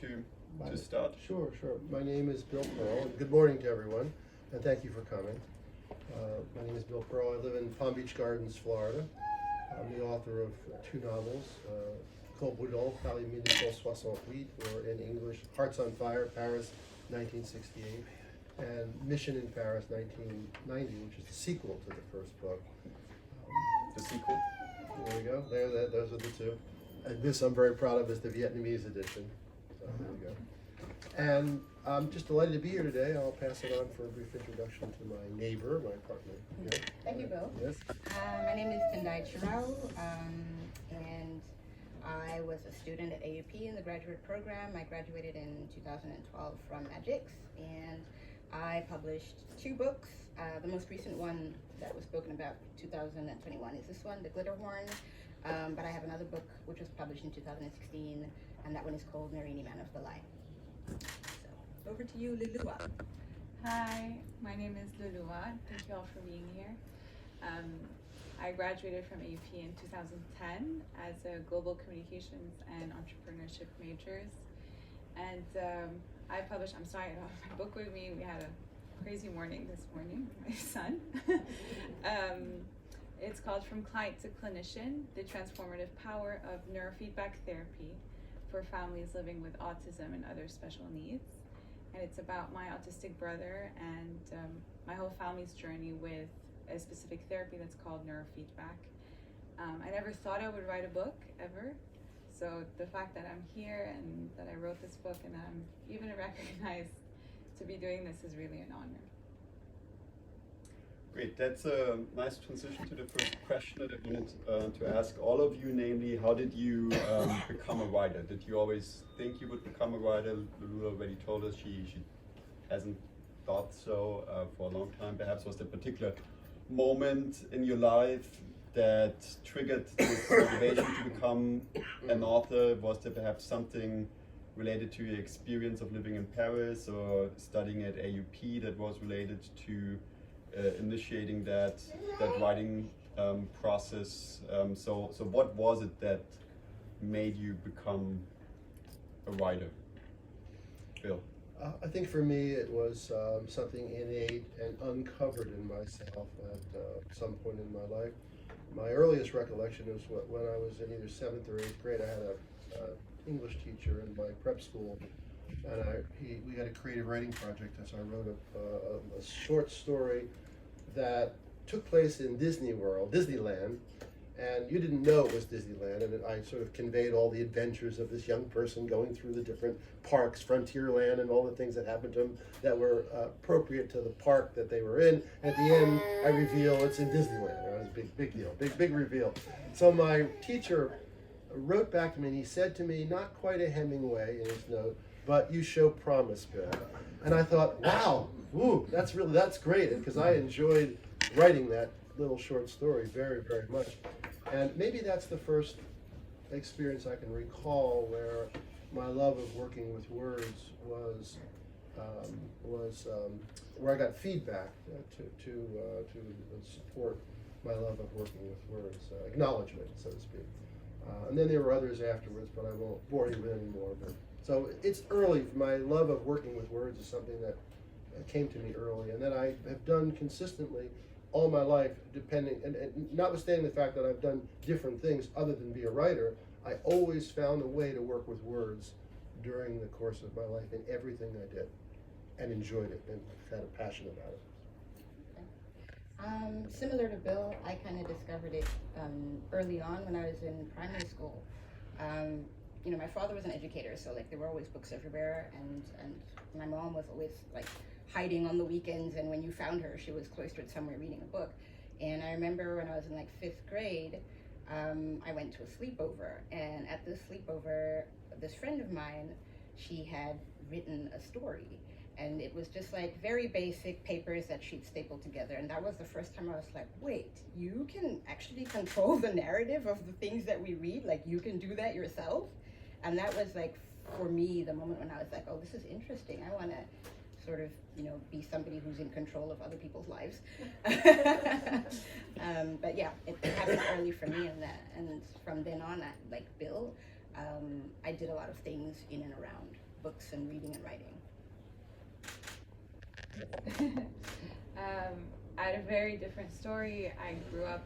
to start. Sure. My name is Bill Pearl, and good morning to everyone, and thank you for coming. My name is Bill Pearl. I live in Palm Beach Gardens, Florida. I'm the author of two novels, Col Boudon, Paris 1968, or in English, Hearts on Fire, Paris, 1968, and Mission in Paris, 1990, which is the sequel to the first book. The sequel? There we go. Those are the two. And this I'm very proud of is the Vietnamese edition. So there we go. And I'm just delighted to be here today. I'll pass it on for a brief introduction to my neighbor, my partner. Yeah. Thank you, Bill. Yes. My name is Tendayai Chirawu, and I was a student at AUP in the graduate program. I graduated in 2012 from Magix, and I published two books. The most recent one that was spoken about 2021 is this one, The Glitter Horn. But I have another book which was published in 2016, and that one is called Narini, Man of the Light. So, over to you, Louloua. Hi, my name is Louloua. Thank you all for being here. I graduated from AUP in 2010 as a global communications and entrepreneurship majors. And I published, I'm sorry, I don't have my book with me. We had a crazy morning this morning with my son. It's called From Client to Clinician, the Transformative Power of Neurofeedback Therapy for Families Living with Autism and Other Special Needs. And it's about my autistic brother and my whole family's journey with a specific therapy that's called neurofeedback. I never thought I would write a book, ever. So the fact that I'm here and that I wrote this book and that I'm even recognized to be doing this is really an honor. Great, that's a nice transition to the first question that I wanted to ask all of you, namely, how did you become a writer? Did you always think you would become a writer? Louloua already told us she hasn't thought so for a long time. Perhaps was there a particular moment in your life that triggered this motivation to become an author? Was there perhaps something related to your experience of living in Paris or studying at AUP that was related to initiating that writing process? So what was it that made you become a writer? Bill? I think for me it was something innate and uncovered in myself at some point in my life. My earliest recollection was when I was in either 7th or 8th grade. I had an English teacher in my prep school, and we had a creative writing project, and so I wrote a short story that took place in Disneyland, and you didn't know it was Disneyland, and I sort of conveyed all the adventures of this young person going through the different parks, Frontierland, and all the things that happened to him that were appropriate to the park that they were in. At the end, I reveal it's in Disneyland. It was a big deal, big reveal. So my teacher wrote back to me, and he said to me, not quite a Hemingway in his note, but you show promise, Bill. And I thought, wow, that's great, because I enjoyed writing that little short story very, very much. And maybe that's the first experience I can recall where my love of working with words was where I got feedback to support my love of working with words, acknowledgement, so to speak. And then there were others afterwards, but I won't bore you with any more. So it's early. My love of working with words is something that came to me early, and that I have done consistently all my life, and notwithstanding the fact that I've done different things other than be a writer, I always found a way to work with words during the course of my life in everything I did, and enjoyed it, and had a passion about it. Similar to Bill, I kind of discovered it early on when I was in primary school. You know, my father was an educator, so like there were always books everywhere, and my mom was always like hiding on the weekends, and when you found her, she was cloistered somewhere reading a book. And I remember when I was in like 5th grade, I went to a sleepover, and at this sleepover, this friend of mine, she had written a story, and it was just like very basic papers that she'd stapled together. And that was the first time I was like, wait, you can actually control the narrative of the things that we read? Like, you can do that yourself? And that was like, for me, the moment when I was like, oh, this is interesting. I want to sort of, you know, be somebody who's in control of other people's lives. But yeah, it happened early for me, and from then on, like Bill, I did a lot of things in and around books and reading and writing? I had a very different story. I grew up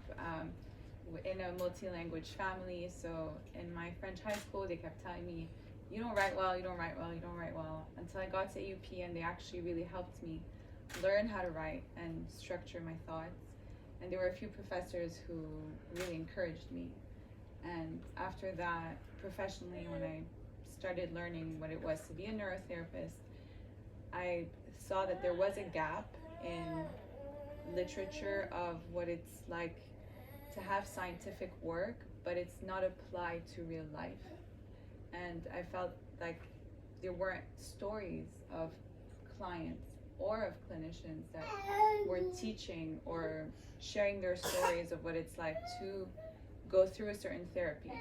in a multi-language family, so in my French high school, they kept telling me, you don't write well, you don't write well, you don't write well, until I got to AUP, and they actually really helped me learn how to write and structure my thoughts. And there were a few professors who really encouraged me. And after that, professionally, when I started learning what it was to be a neurotherapist, I saw that there was a gap in literature of what it's like to have scientific work, but it's not applied to real life. And I felt like there weren't stories of clients or of clinicians that were teaching or sharing their stories of what it's like to go through a certain therapy.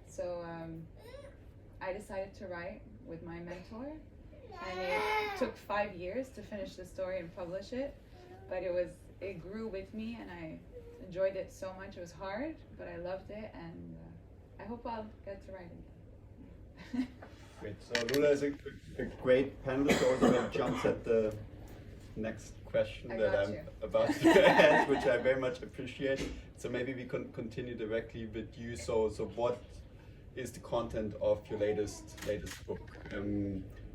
So I decided to write with my mentor, and it took 5 years to finish the story and publish it, but it grew with me, and I enjoyed it so much. It was hard, but I loved it, and I hope I'll get to write again. Great. So Louloua is a great panelist, also that jumps at the next question that I'm about to ask, which I very much appreciate. So maybe we can continue directly with you. So what is the content of your latest book?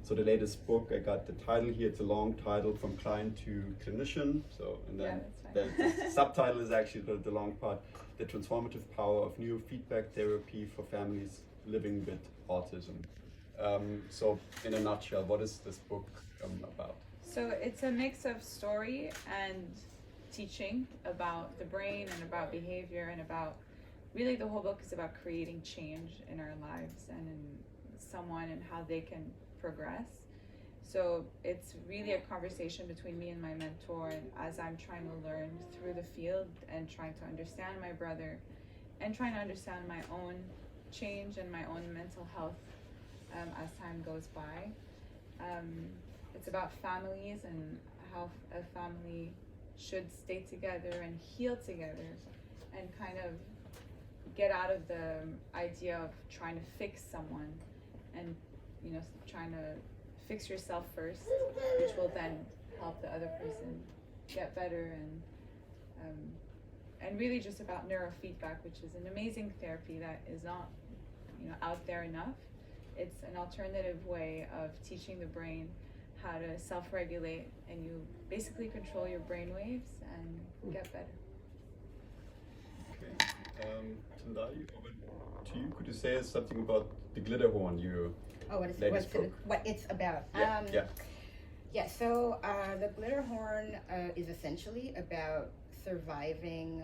So the latest book, I got the title here. It's a long title, From Client to Clinician. So and then the subtitle is actually the long part, The Transformative Power of Neurofeedback Therapy for Families Living with Autism. So in a nutshell, what is this book about? So it's a mix of story and teaching about the brain and about behavior, and about, really the whole book is about creating change in our lives and in someone and how they can progress. So it's really a conversation between me and my mentor, and as I'm trying to learn through the field and trying to understand my brother and trying to understand my own change and my own mental health as time goes by. It's about families and how a family should stay together and heal together, and kind of get out of the idea of trying to fix someone, and trying to fix yourself first, which will then help the other person get better, and really just about neurofeedback, which is an amazing therapy that is not out there enough. It's an alternative way of teaching the brain how to self-regulate, and you basically control your brain waves and get better. Okay. Tendayai, over to you. Could you say something about the glitter horn, your latest book? What it's about? Yeah. So the glitter horn is essentially about surviving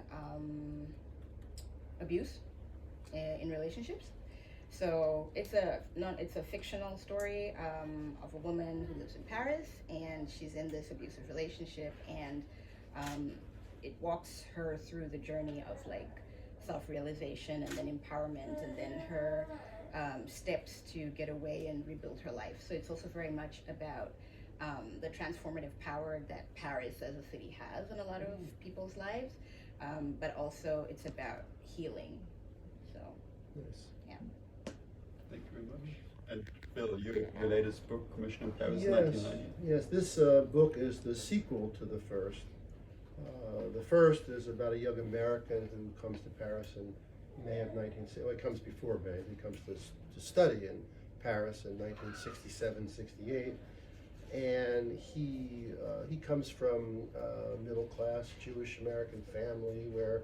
abuse in relationships. So it's a fictional story of a woman who lives in Paris, and she's in this abusive relationship, and it walks her through the journey of like self-realization and then empowerment, and then her steps to get away and rebuild her life. So it's also very much about the transformative power that Paris as a city has in a lot of people's lives, but also it's about healing. So yeah. Thank you very much. And Bill, your latest book, Commissioned in Paris, Yes, 1990. yes. This book is the sequel to the first. The first is about a young American who comes to Paris in May of 1960. Well, it comes before May. He comes to study in Paris in 1967, 68. And he comes from a middle-class Jewish American family where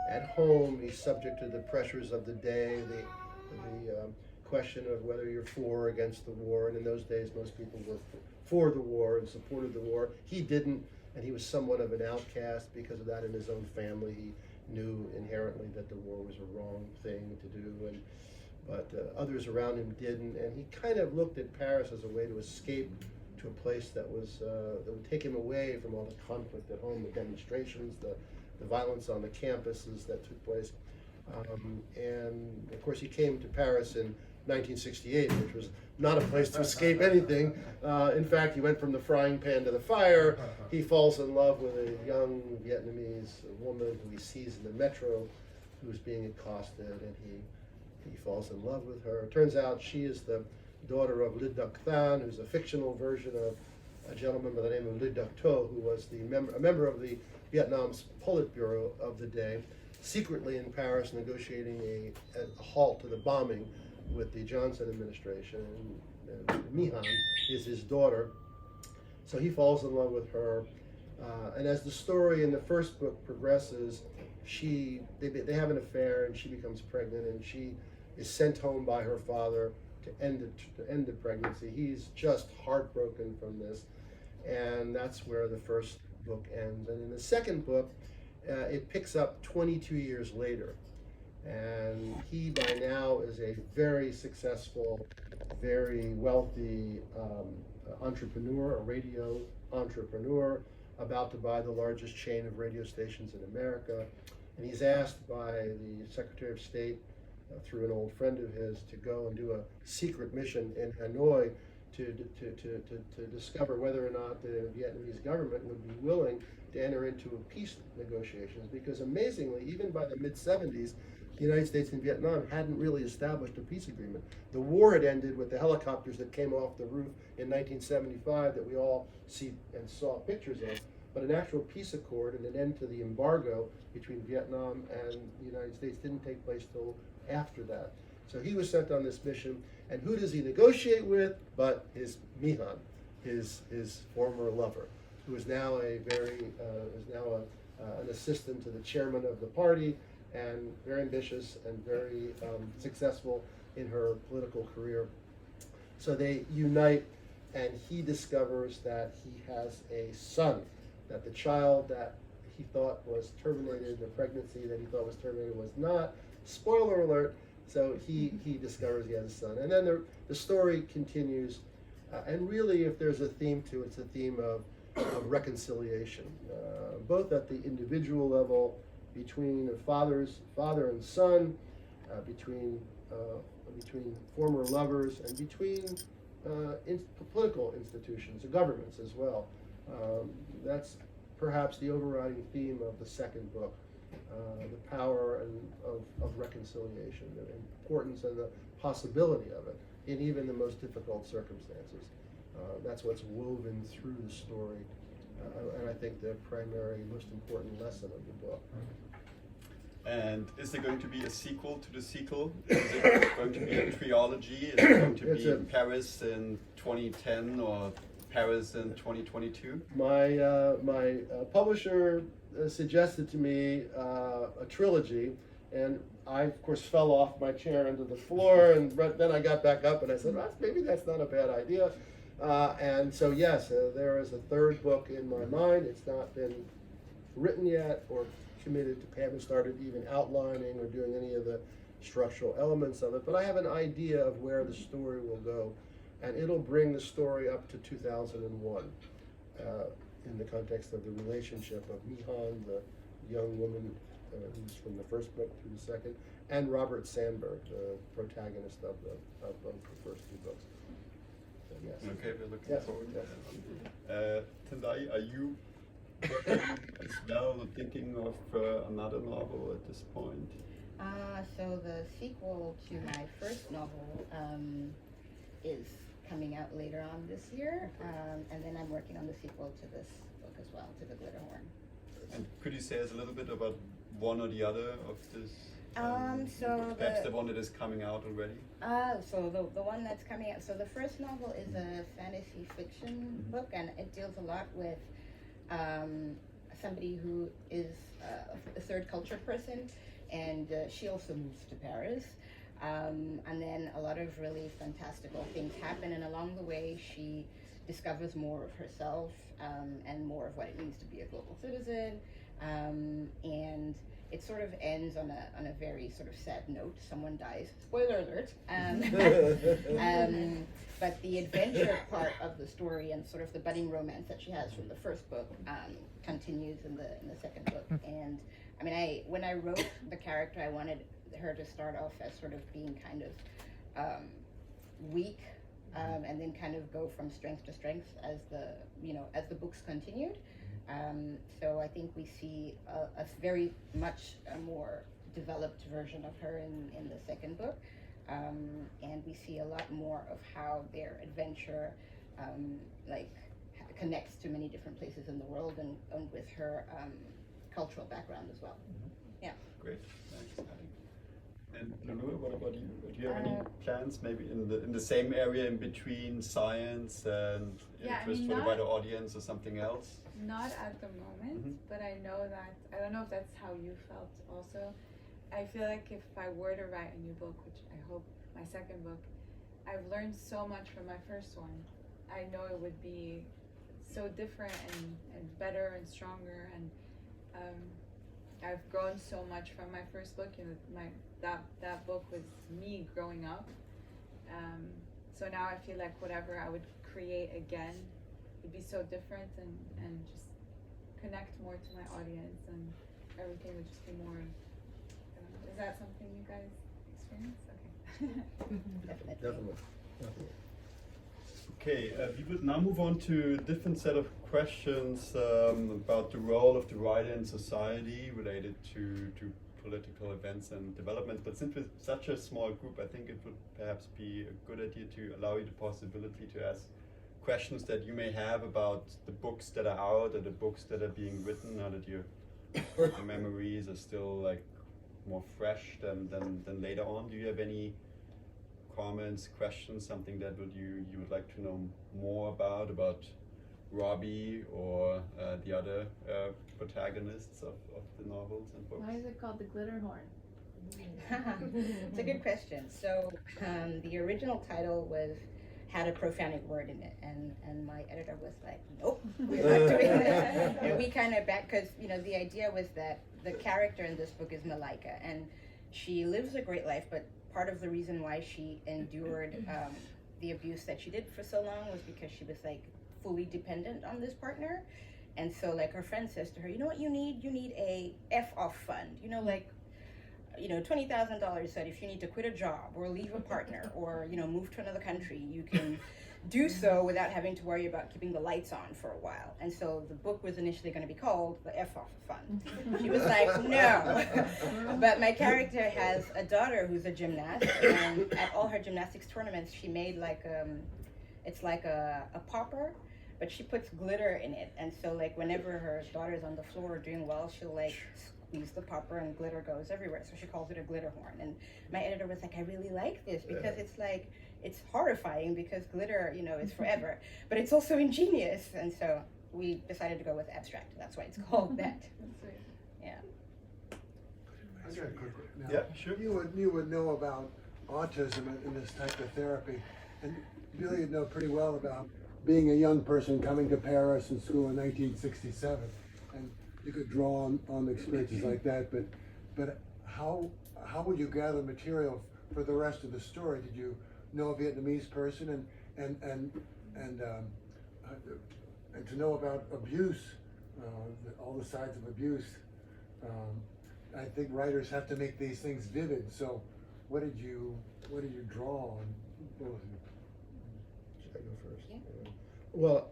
at home he's subject to the pressures of the day, the question of whether you're for or against the war. And in those days, most people were for the war and supported the war. He didn't, and he was somewhat of an outcast because of that in his own family. He knew inherently that the war was a wrong thing to do, but others around him didn't. And he kind of looked at Paris as a way to escape to a place that would take him away from all the conflict at home, the demonstrations, the violence on the campuses that took place. And of course he came to Paris in 1968, which was not a place to escape anything. In fact, he went from the frying pan to the fire. He falls in love with a young Vietnamese woman who he sees in the metro, who's being accosted, and he falls in love with her. It turns out she is the daughter of Le Duc Than, who's a fictional version of a gentleman by the name of Le Duc Tho, who was a member of the Vietnam's Politburo of the day, secretly in Paris negotiating a halt to the bombing with the Johnson administration. And My Han is his daughter. So he falls in love with her. And as the story in the first book progresses, they have an affair and she becomes pregnant, and she is sent home by her father to end the pregnancy. He's just heartbroken from this, and that's where the first book ends. And in the second book, it picks up 22 years later, and he by now is a very successful, very wealthy entrepreneur, a radio entrepreneur, about to buy the largest chain of radio stations in America. And he's asked by the Secretary of State, through an old friend of his, to go and do a secret mission in Hanoi to discover whether or not the Vietnamese government would be willing to enter into peace negotiations. Because amazingly, even by the mid-70s, the United States and Vietnam hadn't really established a peace agreement. The war had ended with the helicopters that came off the roof in 1975 that we all see and saw pictures of. But an actual peace accord and an end to the embargo between Vietnam and the United States didn't take place till after that. So he was sent on this mission, and who does he negotiate with but his My Han, his former lover, who is now an assistant to the chairman of the party, and very ambitious and very successful in her political career. So they unite, and he discovers that he has a son, that the child that he thought was terminated, the pregnancy that he thought was terminated was not. Spoiler alert. So he discovers he has a son. And then the story continues. And really, if there's a theme to it, it's a theme of reconciliation, both at the individual level, between a father and son, between former lovers, and between political institutions, governments as well. That's perhaps the overriding theme of the second book, the power of reconciliation, the importance and the possibility of it in even the most difficult circumstances. That's what's woven through the story, and I think the primary, most important lesson of the book. And is there going to be a sequel to the sequel? Is it going to be a trilogy? Is it going to be Paris in 2010 or Paris in 2022? My publisher suggested to me a trilogy, and I, of course, fell off my chair into the floor, and then I got back up and I said, well, maybe that's not a bad idea. And so, yes, there is a third book in my mind. It's not been written yet or committed to, haven't started even outlining or doing any of the structural elements of it, but I have an idea of where the story will go, and it'll bring the story up to 2001 in the context of the relationship of My Han, the young woman who's from the first book to the second, and Robert Sandberg, the protagonist of the first two books. So, yes. Okay, we're looking forward to that. Tendai, are you working as well, thinking of another novel at this point? So the sequel to my first novel is coming out later on this year, and then I'm working on the sequel to this book as well, to The Glitter Horn. And could you say us a little bit about one or the other of this? So perhaps the one that is coming out already? So the one that's coming out, so the first novel is a fantasy fiction book, and it deals a lot with somebody who is a third culture person, and she also moves to Paris. And then a lot of really fantastical things happen, and along the way she discovers more of herself and more of what it means to be a global citizen. And it sort of ends on a very sort of sad note. Someone dies. Spoiler alert. But the adventure part of the story and sort of the budding romance that she has from the first book continues in the second book. And I mean, when I wrote the character, I wanted her to start off as sort of being kind of weak, and then kind of go from strength to strength as the books continued. So I think we see a very much a more developed version of her in the second book. and we see a lot more of how their adventure connects to many different places in the world, and with her cultural background as well. Yeah. Great, thanks, Patty. And Louloua, what about you? Do you have any plans, maybe in the same area in between science and interest for the wider audience, or something else? Not at the moment, but I know that, I don't know if that's how you felt also. I feel like if I were to write a new book, which I hope, my second book, I've learned so much from my first one. I know it would be so different and better and stronger, and I've grown so much from my first book. You know, that book was me growing up. So now I feel like whatever I would create again would be so different and just connect more to my audience, and everything would just be more. Is that something you guys experience? Okay. Definitely. Okay, we would now move on to a different set of questions about the role of the writer in society related to political events and developments. But since we're such a small group, I think it would perhaps be a good idea to allow you the possibility to ask questions that you may have about the books that are out or the books that are being written, now that your memories are still like more fresh than later on. Do you have any comments, questions, something that you would like to know more about Robbie or the other protagonists of the novels and books? Why is it called the glitter horn? It's a good question. So the original title had a profanic word in it, and my editor was like, nope, we're not doing that. And we kind of because the idea was that the character in this book is Malaika, and she lives a great life, but part of the reason why she endured the abuse that she did for so long was because she was like fully dependent on this partner. And so like her friend says to her, you know what you need? You need a F-off fund, $20,000 that if you need to quit a job or leave a partner or, move to another country, you can do so without having to worry about keeping the lights on for a while. And so the book was initially going to be called The F-off Fund. She was like, no. But my character has a daughter who's a gymnast, and at all her gymnastics tournaments, she made it's like a popper, but she puts glitter in it. And so like whenever her daughter's on the floor doing well, she'll like squeeze the popper and glitter goes everywhere. So she calls it a glitter horn. And my editor was like, I really like this because it's horrifying because glitter, is forever, but it's also ingenious. And so we decided to go with abstract. That's why it's called that. Yeah. I got a quick now, Yeah, sure. You would know about autism in this type of therapy, and Billy would know pretty well about being a young person coming to Paris in school in 1967, and you could draw on experiences like that. But how would you gather material for the rest of the story? Did you know a Vietnamese person and to know about abuse, all the sides of abuse? I think writers have to make these things vivid. So, what did you draw on? Both of you? Should I go first? Yeah. Well,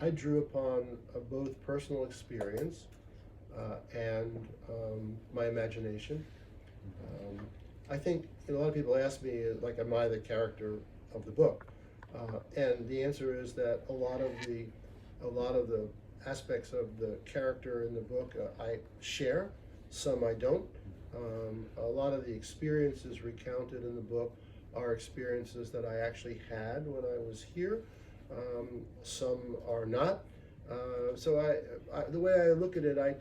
I drew upon both personal experience and my imagination. I think a lot of people ask me, like, am I the character of the book? And the answer is that a lot of the aspects of the character in the book I share, some I don't. A lot of the experiences recounted in the book are experiences that I actually had when I was here. Some are not. So the way I look at it, I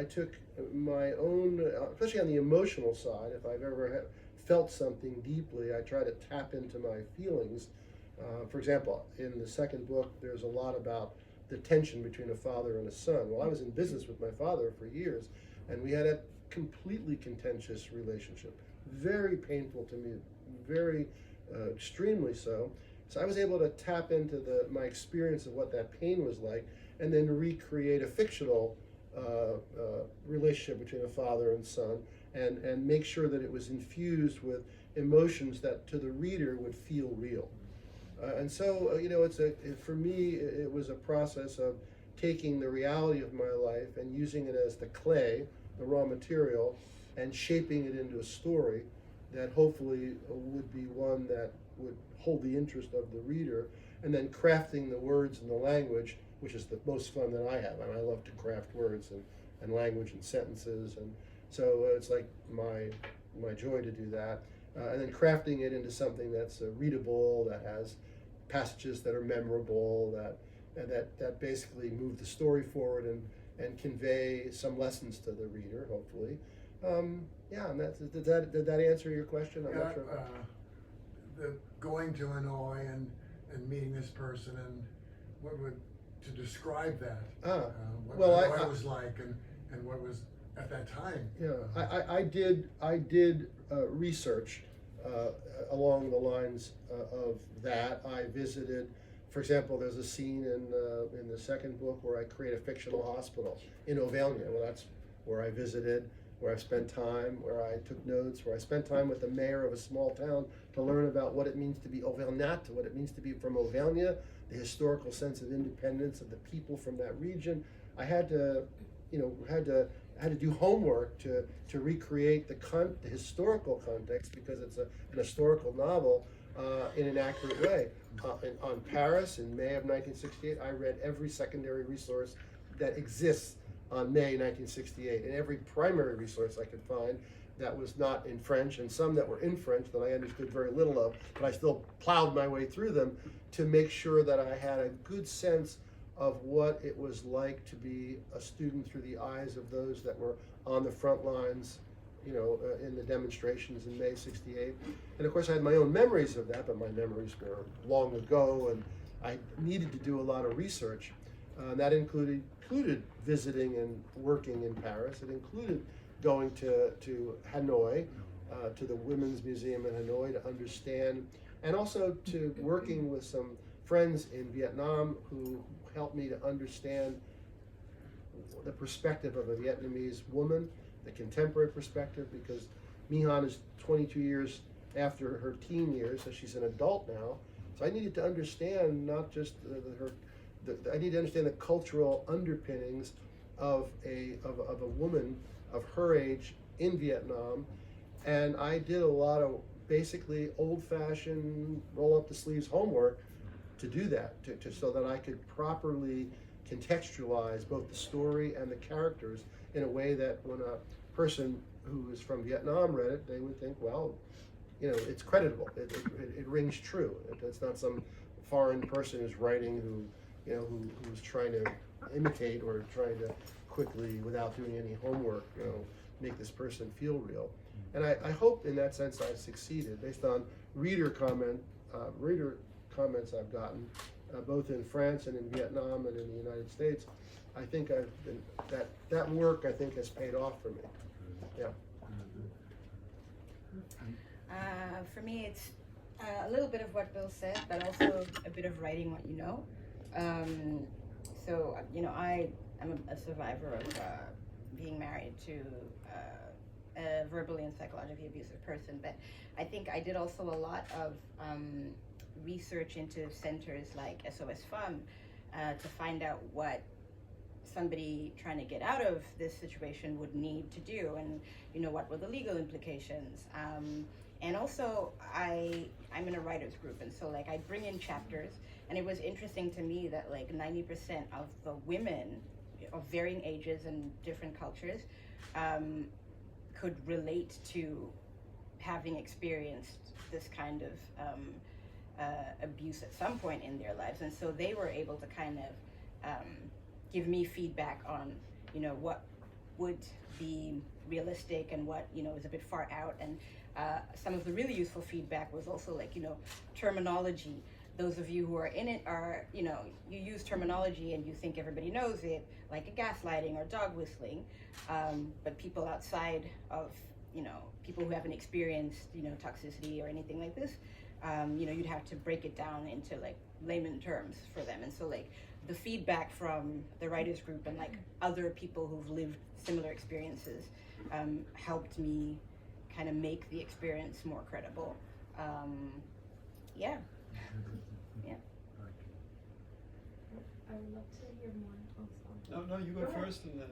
took my own, especially on the emotional side, if I've ever felt something deeply, I try to tap into my feelings. For example, in the second book, there's a lot about the tension between a father and a son. Well, I was in business with my father for years, and we had a completely contentious relationship. Very painful to me, very extremely so. So I was able to tap into my experience of what that pain was like, and then recreate a fictional relationship between a father and son, and make sure that it was infused with emotions that to the reader would feel real. And so, for me, it was a process of taking the reality of my life and using it as the clay, the raw material, and shaping it into a story. that hopefully would be one that would hold the interest of the reader, and then crafting the words and the language, which is the most fun that I have. I mean, I love to craft words and language and sentences, and so it's like my joy to do that. And then crafting it into something that's readable, that has passages that are memorable, that basically move the story forward and convey some lessons to the reader, hopefully. Yeah, and did that answer your question? I'm not sure. Going to Hanoi and meeting this person, and to describe that, what Hanoi was like and what was at that time. Yeah, I did research along the lines of that. I visited, for example, there's a scene in the second book where I create a fictional hospital in Auvergne. Well, that's where I visited, where I spent time, where I took notes, where I spent time with the mayor of a small town to learn about what it means to be Auvergnat, what it means to be from Auvergne, the historical sense of independence of the people from that region. I had to, do homework to recreate the historical context, because it's an historical novel in an accurate way. On Paris in May of 1968, I read every secondary resource that exists on May 1968, and every primary resource I could find that was not in French, and some that were in French that I understood very little of, but I still plowed my way through them to make sure that I had a good sense of what it was like to be a student through the eyes of those that were on the front lines, in the demonstrations in May '68. And of course I had my own memories of that, but my memories were long ago, and I needed to do a lot of research. That included visiting and working in Paris. It included going to Hanoi, to the Women's Museum in Hanoi to understand, and also to working with some friends in Vietnam who helped me to understand the perspective of a Vietnamese woman, the contemporary perspective, because Mihan is 22 years after her teen years, so she's an adult now. So I needed to understand not just I need to understand the cultural underpinnings of a woman of her age in Vietnam, and I did a lot of basically old-fashioned roll-up-the-sleeves homework to do that, so that I could properly contextualize both the story and the characters in a way that when a person who is from Vietnam read it, they would think, well, it's creditable. It rings true. It's not some foreign person who's writing who's trying to imitate or trying to quickly, without doing any homework, make this person feel real. And I hope in that sense I've succeeded based on reader comments I've gotten, both in France and in Vietnam and in the United States. I think that work I think has paid off for me. Yeah. For me, it's a little bit of what Bill said, but also a bit of writing what you know. So I'm a survivor of being married to a verbally and psychologically abusive person, but I think I did also a lot of research into centers like SOS Femme to find out what somebody trying to get out of this situation would need to do, and what were the legal implications. And also I'm in a writers group, and so I bring in chapters, and it was interesting to me that 90% of the women of varying ages and different cultures could relate to having experienced this kind of abuse at some point in their lives, and so they were able to kind of give me feedback on what would be realistic and what is a bit far out. And some of the really useful feedback was also terminology. Those of you who are in it are, you use terminology and you think everybody knows it, like a gaslighting or dog whistling, but people outside of, people who haven't experienced, toxicity or anything like this, you'd have to break it down into layman terms for them. And so the feedback from the writers group and other people who've lived similar experiences helped me kind of make the experience more credible. Yeah. I would love to hear more. No, you go first, and then.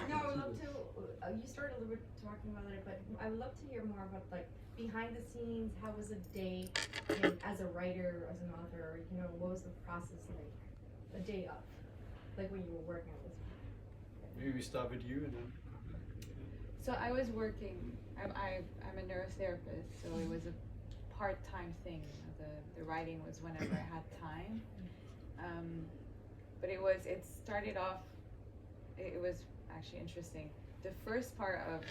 No, I would love to. You started a little bit talking about it, but I would love to hear more about like behind the scenes. How was a day as a writer, as an author? You know, what was the process like? A day of, like when you were working on this. Maybe we start with you, and then. So I was working. I'm a neurotherapist, so it was a part-time thing. The writing was whenever I had time. But it started off. It was actually interesting. The first part of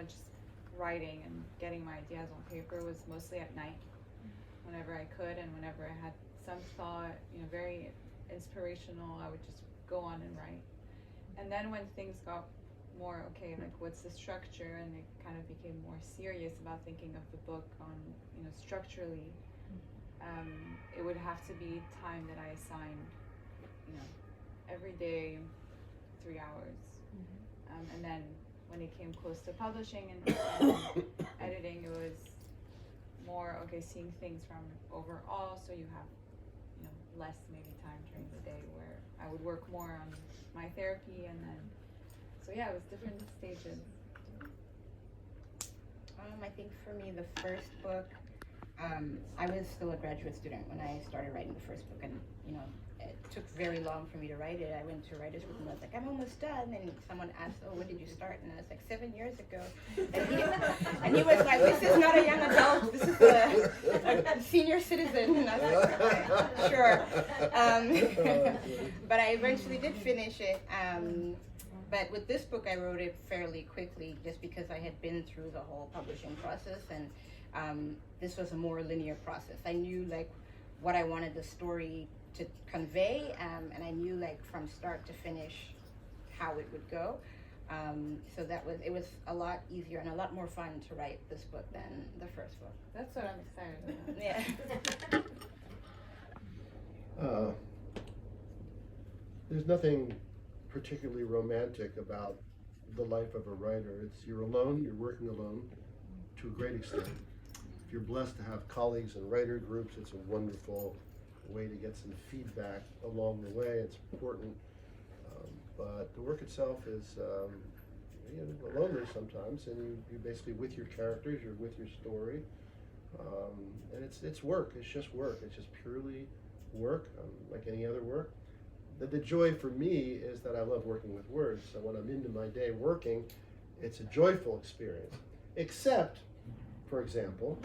just writing and getting my ideas on paper was mostly at night, whenever I could and whenever I had some thought, very inspirational. I would just go on and write. And then when things got more okay, like what's the structure, and it kind of became more serious about thinking of the book on structurally, it would have to be time that I assigned every day 3 hours. And then when it came close to publishing and editing, it was more seeing things from overall, so you have less maybe time during the day where I would work more on my therapy, and then it was different stages. I think for me, the first book, I was still a graduate student when I started writing the first book, and it took very long for me to write it. I went to a writer's group and I was like, I'm almost done. And someone asked, oh, when did you start? And I was like, 7 years ago. And he was like, this is not a young adult. This is a senior citizen. And I was like, okay, sure. But I eventually did finish it. But with this book, I wrote it fairly quickly just because I had been through the whole publishing process. And this was a more linear process. I knew what I wanted the story to convey, and I knew from start to finish how it would go. So it was a lot easier and a lot more fun to write this book than the first book. That's what I'm excited about. Yeah. There's nothing particularly romantic about the life of a writer. You're alone, you're working alone to a great extent. If you're blessed to have colleagues and writer groups, it's a wonderful way to get some feedback along the way. It's important, but the work itself is lonely sometimes, and you basically with your characters, you're with your story, and it's work. It's just work. It's just purely work, like any other work. The joy for me is that I love working with words. So when I'm into my day working, it's a joyful experience. Except, for example,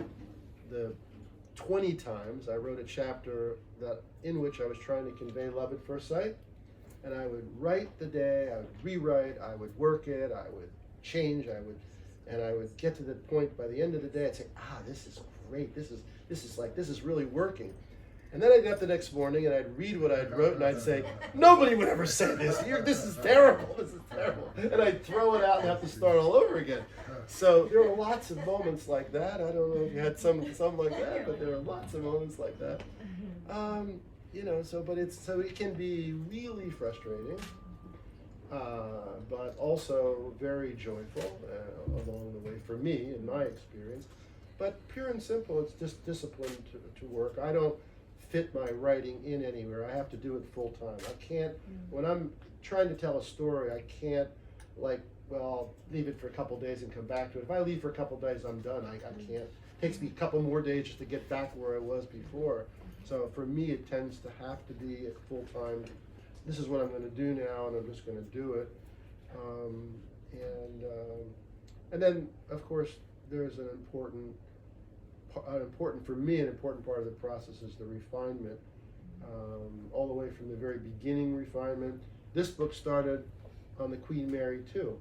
the 20 times I wrote a chapter in which I was trying to convey love at first sight, and I would write the day, I would rewrite, I would work it, I would change, I would get to the point by the end of the day, I'd say, this is great, this is really working. And then I'd get up the next morning and I'd read what I'd wrote and I'd say, nobody would ever say this. This is terrible. This is terrible. And I'd throw it out and have to start all over again. So there were lots of moments like that. I don't know if you had some like that, but there are lots of moments like that. So it can be really frustrating, but also very joyful along the way for me in my experience. But pure and simple, it's just discipline to work. I don't fit my writing in anywhere. I have to do it full time. I can't, when I'm trying to tell a story, I can't leave it for a couple days and come back to it. If I leave for a couple days, I'm done. I can't. It takes me a couple more days just to get back where I was before. So for me, it tends to have to be at full time. This is what I'm going to do now, and I'm just going to do it. And then, of course, there's an important for me, an important part of the process is the refinement, all the way from the very beginning refinement. This book started on the Queen Mary 2,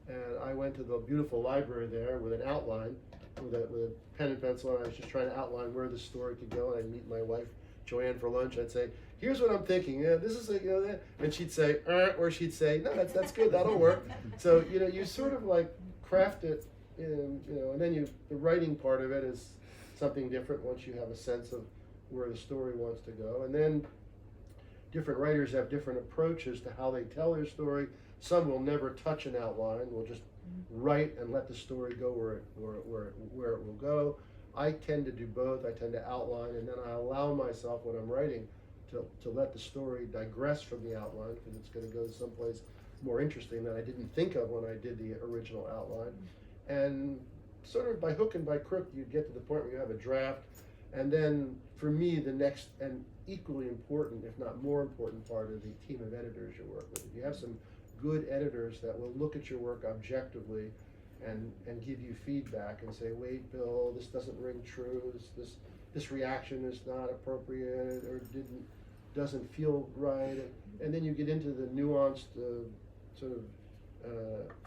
and I went to the beautiful library there with an outline, with a pen and pencil, and I was just trying to outline where the story could go. And I'd meet my wife, Joanne, for lunch. I'd say, here's what I'm thinking. Yeah, this is that. And she'd say, or she'd say, no, that's good, that'll work. So you sort of craft it. And then the writing part of it is something different once you have a sense of where the story wants to go. And then different writers have different approaches to how they tell their story. Some will never touch an outline, will just write and let the story go where it will go. I tend to do both. I tend to outline, and then I allow myself when I'm writing to let the story digress from the outline, because it's going to go to someplace more interesting that I didn't think of when I did the original outline. And sort of by hook and by crook, you get to the point where you have a draft. And then for me, the next and equally important, if not more important part, of the team of editors you work with. If you have some good editors that will look at your work objectively and give you feedback and say, wait, Bill, this doesn't ring true, this reaction is not appropriate, or doesn't feel right. And then you get into the nuanced sort of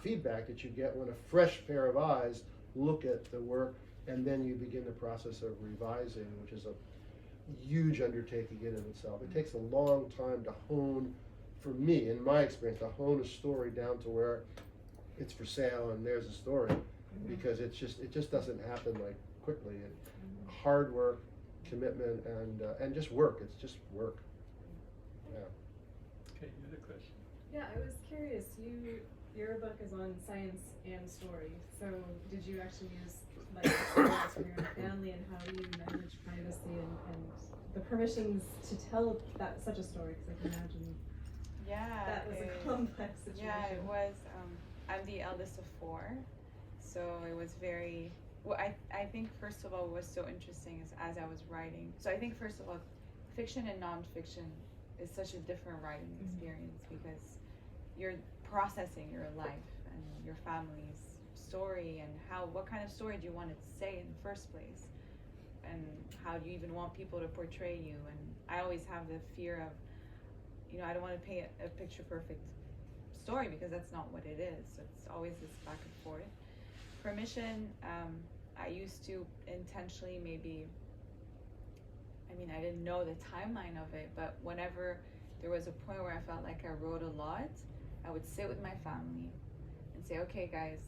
feedback that you get when a fresh pair of eyes look at the work, and then you begin the process of revising, which is a huge undertaking in itself. It takes a long time to hone, for me, in my experience, to hone a story down to where it's for sale and there's a story, because it just doesn't happen like quickly. Hard work, commitment, and just work. It's just work. Yeah. Okay, you had a question. Yeah, I was curious. Your book is on science and story. So did you actually use like stories from your own family, and how do you manage privacy and the permissions to tell such a story? Because I can imagine that was a complex situation. Yeah, it was. I'm the eldest of 4, so it was very. Well, I think first of all, what was so interesting is as I was writing. So I think first of all, fiction and nonfiction is such a different writing experience, because you're processing your life and your family's story, and what kind of story do you want to say in the first place, and how do you even want people to portray you. And I always have the fear of, I don't want to paint a picture perfect story, because that's not what it is. So it's always this back and forth. Permission, I used to intentionally I didn't know the timeline of it, but whenever there was a point where I felt like I wrote a lot, I would sit with my family and say, okay guys,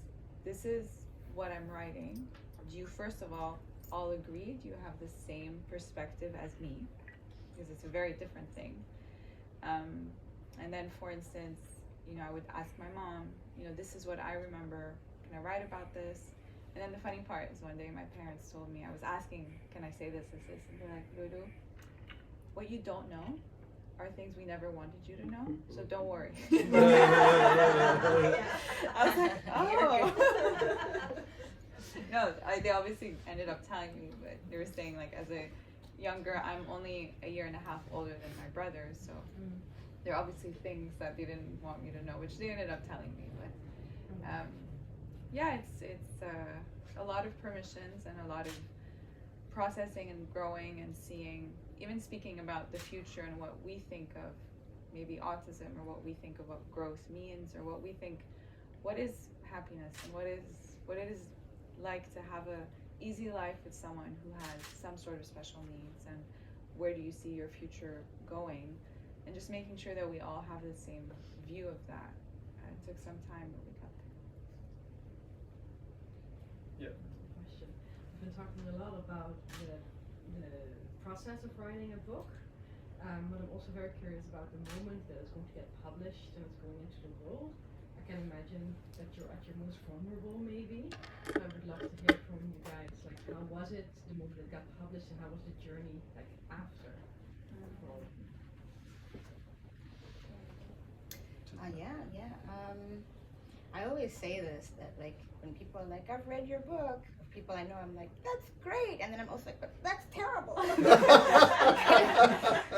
this is what I'm writing. Do you first of all agree? Do you have the same perspective as me? Because it's a very different thing. And then for instance, I would ask my mom, this is what I remember. Can I write about this? And then the funny part is one day my parents told me, I was asking, can I say this? And they're like, Lulu, what you don't know are things we never wanted you to know, so don't worry. I was like, oh. No, they obviously ended up telling me, but they were saying, like, as a younger, I'm only a year and a half older than my brother, so there are obviously things that they didn't want me to know, which they ended up telling me. But yeah, it's a lot of permissions and a lot of processing and growing and seeing, even speaking about the future and what we think of maybe autism, or what we think of what growth means, or what we think, what is happiness, and what it is like to have a easy life with someone who has some sort of special needs, and where do you see your future going, and just making sure that we all have the same view of that. It took some time, but we got there. Yeah. Question. We've been talking a lot about the process of writing a book, but I'm also very curious about the moment that it's going to get published and it's going into the world. I can imagine that you're at your most vulnerable, maybe. I would love to hear from you guys, like, how was it the moment it got published, and how was the journey like after? I always say this, that like when people are like, I've read your book, people I know, I'm like, that's great, and then I'm also like, but that's terrible.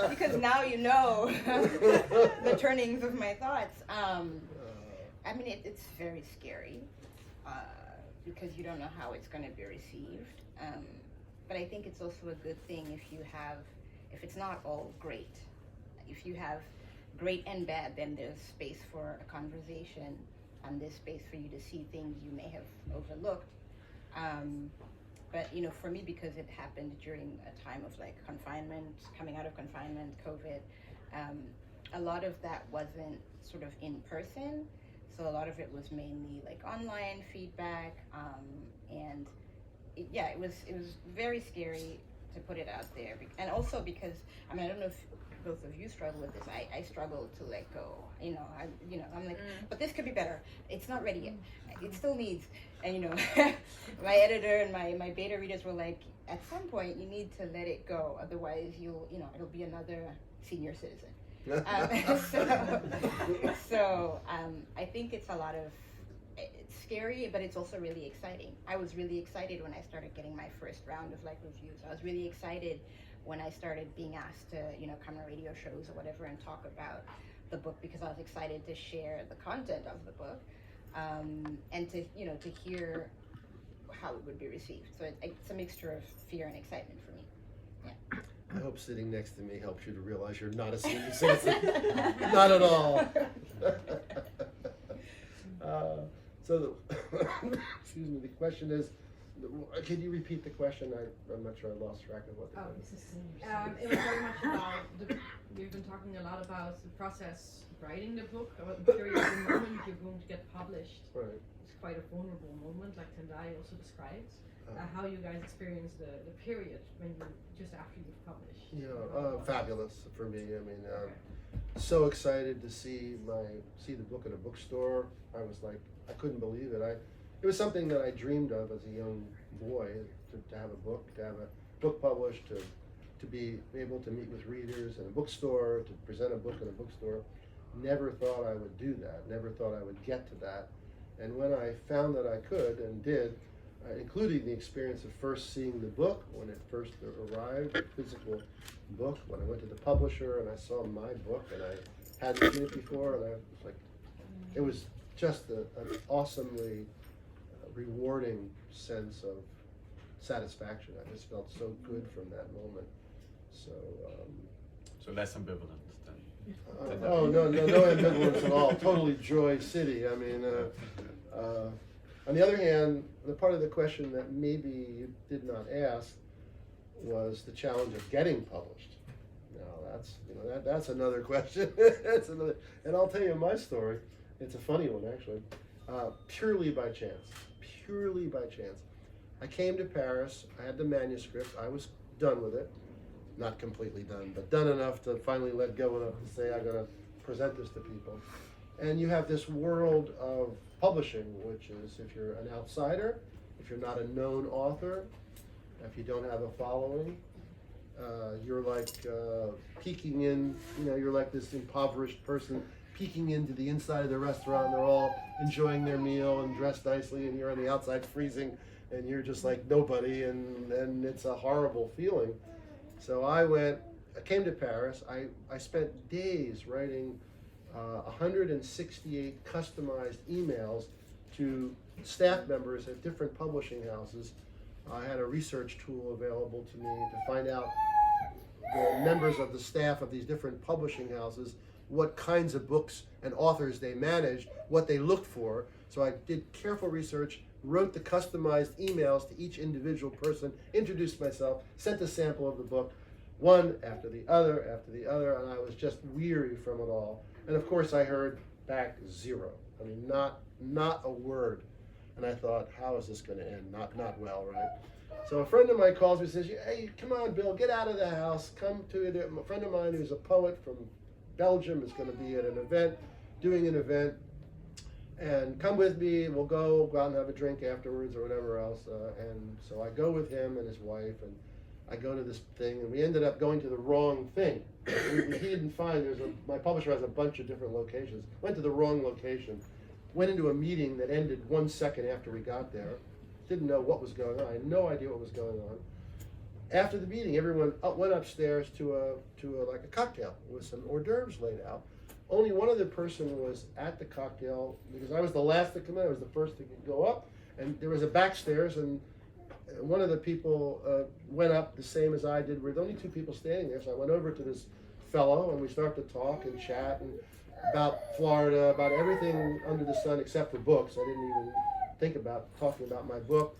Because now you know the turnings of my thoughts. It's very scary, because you don't know how it's going to be received. But I think it's also a good thing if it's not all great. If you have great and bad, then there's space for a conversation, and there's space for you to see things you may have overlooked. But for me, because it happened during a time of like confinement, coming out of confinement, COVID, a lot of that wasn't sort of in person. So a lot of it was mainly like online feedback, and it was very scary to put it out there, and also because I don't know if both of you struggle with this. I struggle to let go. I'm like, but this could be better. It's not ready yet. It still needs. And my editor and my beta readers were like, at some point you need to let it go, otherwise it'll be another senior citizen. I think it's it's scary, but it's also really exciting. I was really excited when I started getting my first round of reviews. I was really excited when I started being asked to come on radio shows or whatever and talk about the book, because I was excited to share the content of the book, and to hear how it would be received. So it's a mixture of fear and excitement for me. Yeah. I hope sitting next to me helps you to realize you're not a senior citizen. Not at all. Excuse me, the question is, can you repeat the question? I'm not sure, I lost track of what the question is. It was very much about, we've been talking a lot about the process of writing the book, about the period, the moment you're going to get published. Right. It's quite a vulnerable moment, like Tendayai also describes. How you guys experience the period when just after you've published. Yeah, fabulous for me. I mean, so excited to see the book in a bookstore. I was like, I couldn't believe it. It was something that I dreamed of as a young boy, to have a book, to have a book published, to be able to meet with readers in a bookstore, to present a book in a bookstore. Never thought I would do that. Never thought I would get to that. And when I found that I could and did, including the experience of first seeing the book when it first arrived, the physical book, when I went to the publisher and I saw my book and I hadn't seen it before, and I was like, it was just an awesomely rewarding sense of satisfaction. I just felt so good from that moment. So less ambivalent than. Oh, no ambivalence at all. Totally joy city. I mean, on the other hand, the part of the question that maybe you did not ask was the challenge of getting published. Now that's another question. That's another, and I'll tell you my story. It's a funny one, actually. Purely by chance. Purely by chance. I came to Paris. I had the manuscript. I was done with it. Not completely done, but done enough to finally let go enough to say I'm going to present this to people. And you have this world of publishing, which is, if you're an outsider, if you're not a known author, if you don't have a following, you're like peeking in, you're like this impoverished person peeking into the inside of the restaurant, and they're all enjoying their meal and dressed nicely, and you're on the outside freezing, and you're just like nobody, and it's a horrible feeling. So I came to Paris. I spent days writing 168 customized emails to staff members at different publishing houses. I had a research tool available to me to find out the members of the staff of these different publishing houses, what kinds of books and authors they managed, what they looked for. So I did careful research, wrote the customized emails to each individual person, introduced myself, sent a sample of the book, one after the other, and I was just weary from it all. And of course I heard back zero. I mean, not a word. And I thought, how is this going to end? Not well, right? So a friend of mine calls me and says, hey, come on, Bill, get out of the house. Come to it. A friend of mine who's a poet from Belgium is going to be at an event, doing an event, and come with me. We'll go out and have a drink afterwards or whatever else. And so I go with him and his wife, and I go to this thing, and we ended up going to the wrong thing. He didn't find, my publisher has a bunch of different locations. Went to the wrong location. Went into a meeting that ended 1 second after we got there. Didn't know what was going on. I had no idea what was going on. After the meeting, everyone went upstairs to a cocktail with some hors d'oeuvres laid out. Only one other person was at the cocktail, because I was the last to come in. I was the first to go up, and there was a backstairs, and one of the people went up the same as I did. There were only two people standing there, so I went over to this fellow, and we started to talk and chat and about Florida, about everything under the sun except for books. I didn't even think about talking about my book.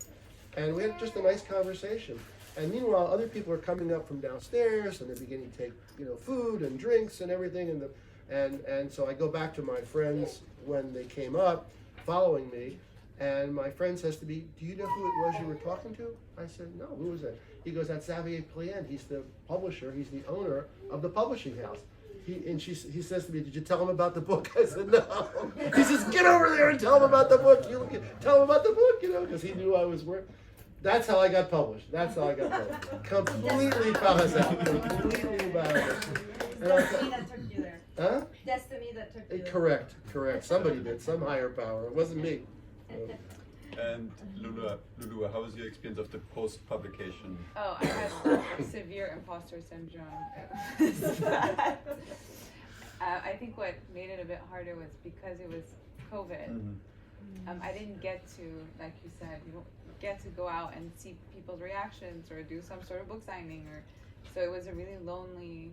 And we had just a nice conversation. And meanwhile, other people are coming up from downstairs, and they're beginning to take, food and drinks and everything. And so I go back to my friends when they came up, following me. And my friend says to me, do you know who it was you were talking to? I said, no, who was it? He goes, that's Xavier Plien. He's the publisher. He's the owner of the publishing house. He says to me, did you tell him about the book? I said, no. He says, get over there and tell him about the book. Tell him about the book, because he knew I was working. That's how I got published. That's how I got published. Completely found out. Completely about it. And I Destiny thought, that took you there. huh? Destiny that took you there. Correct. Somebody did, some higher power. It wasn't me. And Louloua, how was your experience of the post-publication? Oh, I had severe imposter syndrome. It was bad. I think what made it a bit harder was because it was COVID. Mm-hmm. I didn't get to, like you said, you don't get to go out and see people's reactions or do some sort of book signing, or so it was a really lonely.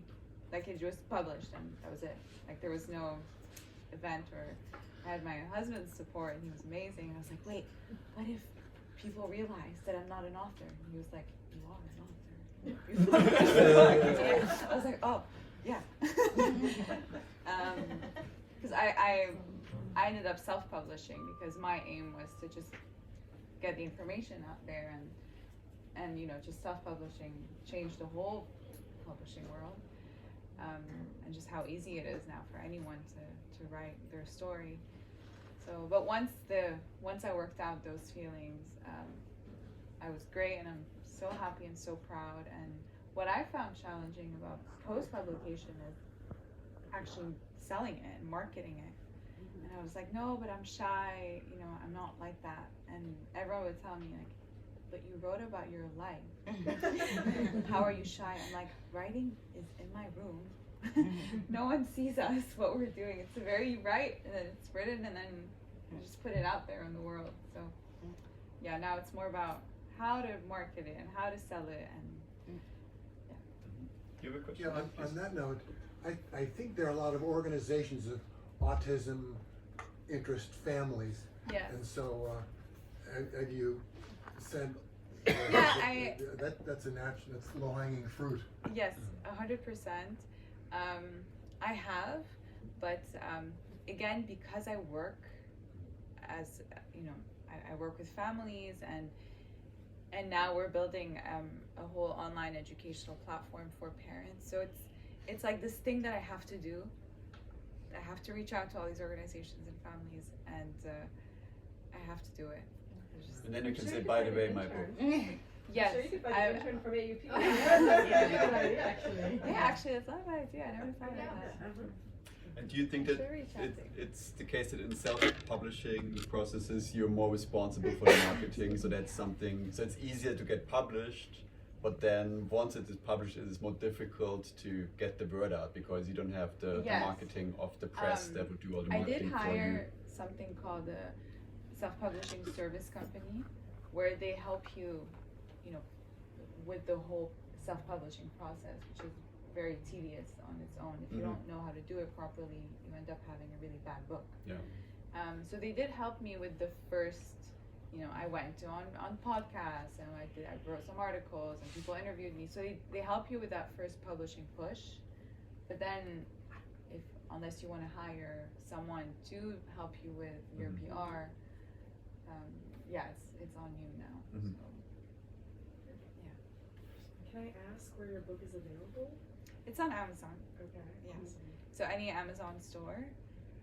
Like it just published and that was it. Like there was no event, or I had my husband's support and he was amazing. I was like, wait, what if people realize that I'm not an author? And he was like, you are an author. I was like, oh, yeah. Because I ended up self-publishing because my aim was to just get the information out there, and you know, just self-publishing changed the whole publishing world, and just how easy it is now for anyone to write their story. So, but once I worked out those feelings, I was great, and I'm so happy and so proud. And what I found challenging about post-publication is actually selling it and marketing it. And I was like, no, but I'm shy, you know, I'm not like that. And everyone would tell me, like, but you wrote about your life. How are you shy? I'm like, writing is in my room. No one sees us, what we're doing. It's very you write, and then it's written, and then you just put it out there in the world. So, yeah, now it's more about how to market it and how to sell it. And Do you have a question? Yeah, on that note, I think there are a lot of organizations of autism interest families. yes. And so, and you said Yeah, that's low-hanging fruit. Yes, 100%. I have, but again, because I work as, you know, I work with families, and now we're building a whole online educational platform for parents. So it's like this thing that I have to do. I have to reach out to all these organizations and families, and I have to do it. And then you can say, by the way, my book. Yes, Sure, you could find an intern from AUP. Yeah, actually, that's not a bad idea. I never thought of that. And do you think that Should reach out to you. it's the case that in self-publishing processes you're more responsible for the marketing, so that's something, so it's easier to get published, but then once it is published it is more difficult to get the word out because you don't have the Yes. marketing of the press that would do all the I marketing did for you. hire something called a self-publishing service company, where they help you, you know, with the whole self-publishing process, which is very tedious on its own. If you Mhm. don't know how to do it properly, you end up having a really bad book. Yeah. So they did help me with the first, you know, I went on podcasts, and I wrote some articles, and people interviewed me. So they help you with that first publishing push. But then, unless you want to hire someone to help you with your Mhm. PR, yeah, it's on you now. Mhm. So, Can I ask where your book is available? it's on Amazon. Okay. Yes. So any Amazon store,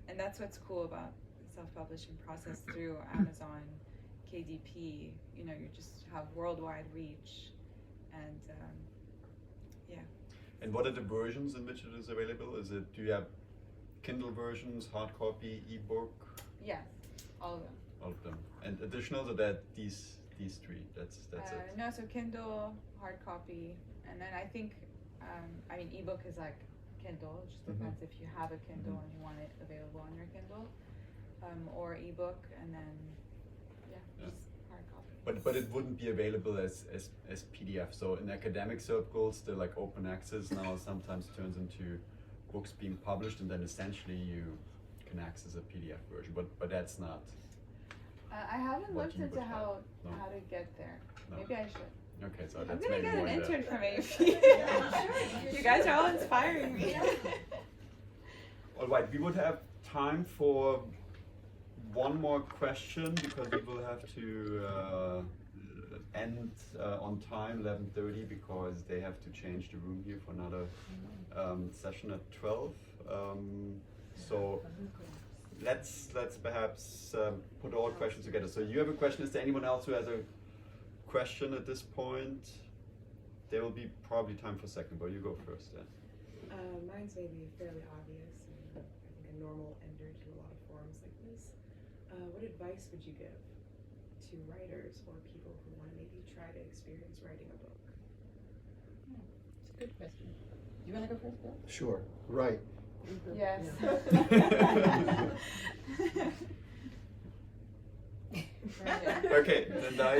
and that's what's cool about the self-publishing process through Amazon, KDP. You know, you just have worldwide reach, and yeah. And what are the versions in which it is available? Do you have Kindle versions, hard copy, ebook? Yes, all of them. All of them. And additional to that, these three. That's it. No, so Kindle, hard copy, and then I think, I mean, ebook is like Kindle. It just Mhm. depends if you have a Kindle Mhm. and you want it available on your Kindle, or ebook, and then Yeah. just hard copy. But it wouldn't be available as PDF. So in academic circles, the like open access now sometimes turns into books being published, and then essentially you can access a PDF version. But that's not. I haven't What looked you into would have. how No. to get there. No. Maybe I should. Okay, so I'm that's gonna maybe get an one of the- intern from Yeah, AUP. You guys are all inspiring me. All right, we would have time for one more question because we will have to end on time, 11:30, because they have to change the room here for another session at 12. So let's perhaps put all questions together. So you have a question. Is there anyone else who has a question at this point. There will be probably time for second, but you go first then. Mine's maybe fairly obvious and I think a normal ender to a lot of forums like this. What advice would you give to writers or people who want to maybe try to experience writing a book? It's a good question. Do you want to go first, Bill? Sure. Right. Yes. Okay, Tendayai.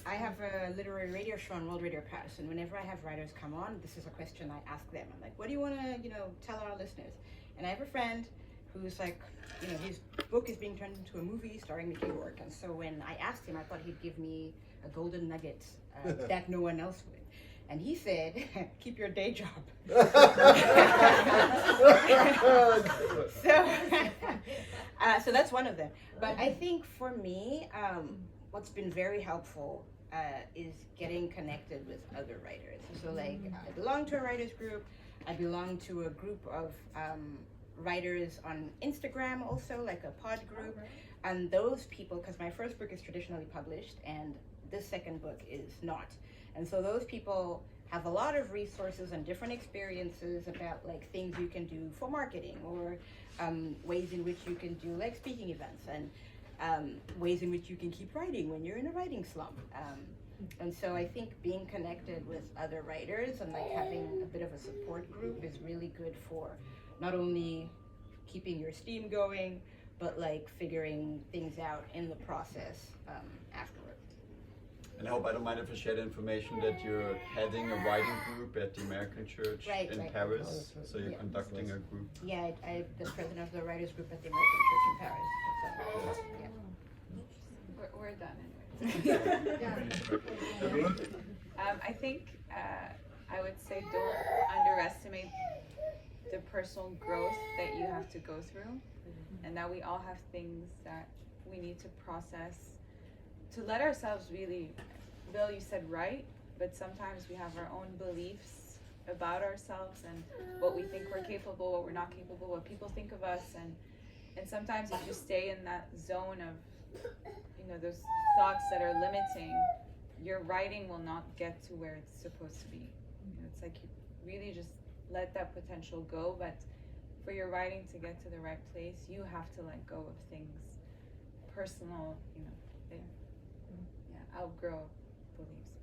I have a literary radio show on World Radio Pass, and whenever I have writers come on, this is a question I ask them. I'm like, what do you want to, tell our listeners? And I have a friend who's like, his book is being turned into a movie starring Mickey Rourke. And so when I asked him, I thought he'd give me a golden nugget that no one else would. And he said, keep your day job. So that's one of them. But I think for me, what's been very helpful is getting connected with other writers. So like, I belong to a writers group. I belong to a group of writers on Instagram also, like a pod group. And those people, because my first book is traditionally published and this second book is not. And so those people have a lot of resources and different experiences about like things you can do for marketing or ways in which you can do like speaking events and ways in which you can keep writing when you're in a writing slump. And so I think being connected with other writers and like having a bit of a support group is really good for not only keeping your steam going, but like figuring things out in the process afterwards. And I hope I don't mind if I share the information that you're heading a writing group at the American Church in Paris. So you're conducting a group. Yeah, I'm the president of the writers group at the American Church in Paris. So, yeah. We're done anyway. Everyone? I think I would say don't underestimate the personal growth that you have to go through, and that we all have things that we need to process to let ourselves really, Bill, you said right, but sometimes we have our own beliefs about ourselves and what we think we're capable, what we're not capable, what people think of us, and sometimes if you stay in that zone of, those thoughts that are limiting, your writing will not get to where it's supposed to be. It's like you really just let that potential go, but for your writing to get to the right place, you have to let go of things, personal, outgrow beliefs.